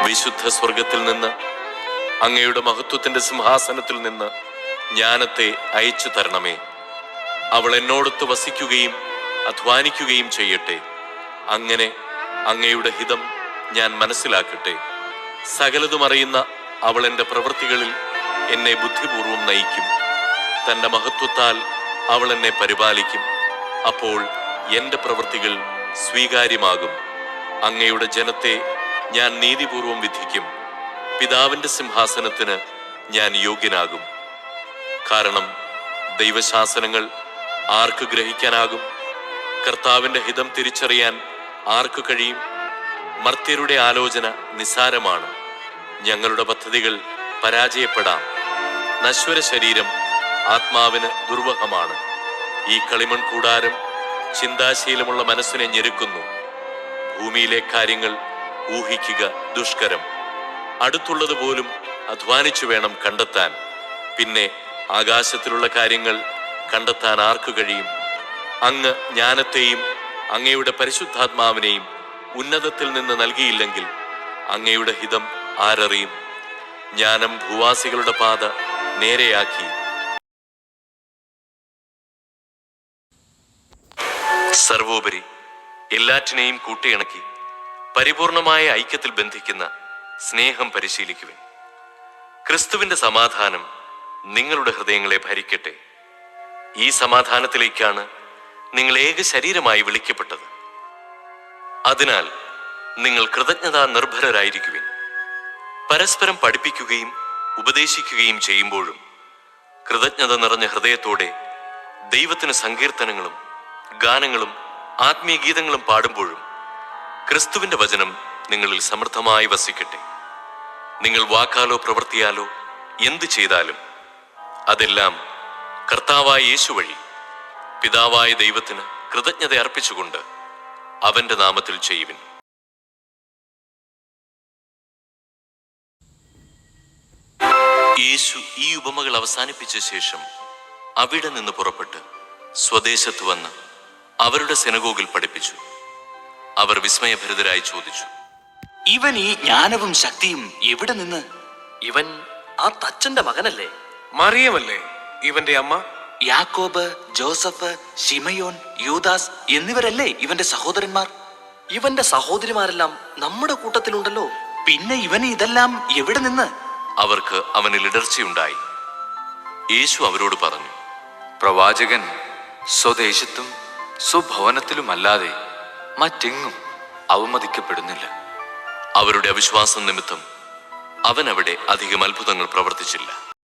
വിശുദ്ധ സ്വർഗത്തിൽ നിന്ന്, അങ്ങയുടെ മഹത്വത്തിന്റെ സിംഹാസനത്തിൽ നിന്ന് ജ്ഞാനത്തെ അയച്ചു തരണമേ. അവൾ എന്നോടൊത്ത് വസിക്കുകയും അധ്വാനിക്കുകയും ചെയ്യട്ടെ. അങ്ങനെ അങ്ങയുടെ ഹിതം ഞാൻ മനസ്സിലാക്കട്ടെ. സകലതും അറിയുന്ന അവൾ എൻ്റെ പ്രവൃത്തികളിൽ എന്നെ ബുദ്ധിപൂർവം നയിക്കും. തൻ്റെ മഹത്വത്താൽ അവൾ എന്നെ പരിപാലിക്കും. അപ്പോൾ എൻ്റെ പ്രവൃത്തികൾ സ്വീകാര്യമാകും. അങ്ങയുടെ ജനത്തെ ഞാൻ നീതിപൂർവം വിധിക്കും. പിതാവിൻ്റെ സിംഹാസനത്തിന് ഞാൻ യോഗ്യനാകും. കാരണം ദൈവശാസനങ്ങൾ ആർക്ക് ഗ്രഹിക്കാനാകും? കർത്താവിൻ്റെ ഹിതം തിരിച്ചറിയാൻ ആർക്ക് കഴിയും? മർത്യരുടെ ആലോചന നിസ്സാരമാണ്. ഞങ്ങളുടെ പദ്ധതികൾ പരാജയപ്പെടാം. നശ്വര ശരീരം ആത്മാവിന് ദുർവഹമാണ്. ഈ കളിമൺ കൂടാരം ചിന്താശീലമുള്ള മനസ്സിനെ ഞെരുക്കുന്നു. ഭൂമിയിലെ കാര്യങ്ങൾ ഊഹിക്കുക ദുഷ്കരം. അടുത്തുള്ളതുപോലും അധ്വാനിച്ചു വേണം കണ്ടെത്താൻ. പിന്നെ ആകാശത്തിലുള്ള കാര്യങ്ങൾ കണ്ടെത്താൻ ആർക്ക് കഴിയും? അങ്ങ് ജ്ഞാനത്തെയും അങ്ങയുടെ പരിശുദ്ധാത്മാവിനെയും ഉന്നതത്തിൽ നിന്ന് നൽകിയില്ലെങ്കിൽ അങ്ങയുടെ ഹിതം ആരറിയും? ജ്ഞാനം ഭൂവാസികളുടെ പാത നേരെയാക്കി. സർവോപരി എല്ലാറ്റിനെയും കൂട്ടിയിണക്കി പരിപൂർണമായ ഐക്യത്തിൽ ബന്ധിക്കുന്ന സ്നേഹം പരിശീലിക്കുവിൻ. ക്രിസ്തുവിന്റെ സമാധാനം നിങ്ങളുടെ ഹൃദയങ്ങളെ ഭരിക്കട്ടെ. ഈ സമാധാനത്തിലേക്കാണ് നിങ്ങൾ ഏക ശരീരമായി വിളിക്കപ്പെട്ടത്. അതിനാൽ നിങ്ങൾ കൃതജ്ഞതാ നിർഭരരായിരിക്കുവിൻ. പരസ്പരം പഠിപ്പിക്കുകയും ഉപദേശിക്കുകയും ചെയ്യുമ്പോഴും കൃതജ്ഞത നിറഞ്ഞ ഹൃദയത്തോടെ ദൈവത്തിന് സങ്കീർത്തനങ്ങളും ഗാനങ്ങളും ആത്മീയ ഗീതങ്ങളും പാടുമ്പോഴും ക്രിസ്തുവിന്റെ വചനം നിങ്ങളിൽ സമൃദ്ധമായി വസിക്കട്ടെ. നിങ്ങൾ വാക്കാലോ പ്രവൃത്തിയാലോ എന്തു ചെയ്താലും അതെല്ലാം കർത്താവായ യേശു വഴി പിതാവായ ദൈവത്തിന് കൃതജ്ഞത അർപ്പിച്ചുകൊണ്ട് അവന്റെ നാമത്തിൽ ചെയ്യുവിൻ. യേശു ഈ ഉപമകൾ അവസാനിപ്പിച്ച ശേഷം അവിടെ നിന്ന് പുറപ്പെട്ട് സ്വദേശത്ത് വന്ന് അവരുടെ സിനഗോഗിൽ പഠിപ്പിച്ചു. അവർ വിസ്മയഭരിതരായി ചോദിച്ചു, ഇവൻ ഈ ജ്ഞാനവും ശക്തിയും എവിടെ നിന്ന്? ഇവൻ ആ തച്ചന്റെ മകനല്ലേ? മറിയമല്ലേ ഇവന്റെ അമ്മ? യാക്കോബ്, ജോസഫ്, ശിമയോൻ, യൂദാസ് എന്നിവരല്ലേ ഇവന്റെ സഹോദരന്മാർ? ഇവന്റെ സഹോദരിമാരെല്ലാം നമ്മുടെ കൂട്ടത്തിലുണ്ടല്ലോ. പിന്നെ ഇവന് ഇതെല്ലാം എവിടെ നിന്ന്? അവർക്ക് അവനിൽ ഇടർച്ചയുണ്ടായി. യേശു അവരോട് പറഞ്ഞു, പ്രവാചകൻ സ്വദേശത്തും സ്വഭവനത്തിലുമല്ലാതെ മറ്റെങ്ങും അവമതിക്കപ്പെടുന്നില്ല. അവരുടെ അവിശ്വാസം നിമിത്തം അവൻ അവിടെ അധികം അത്ഭുതങ്ങൾ പ്രവർത്തിച്ചില്ല.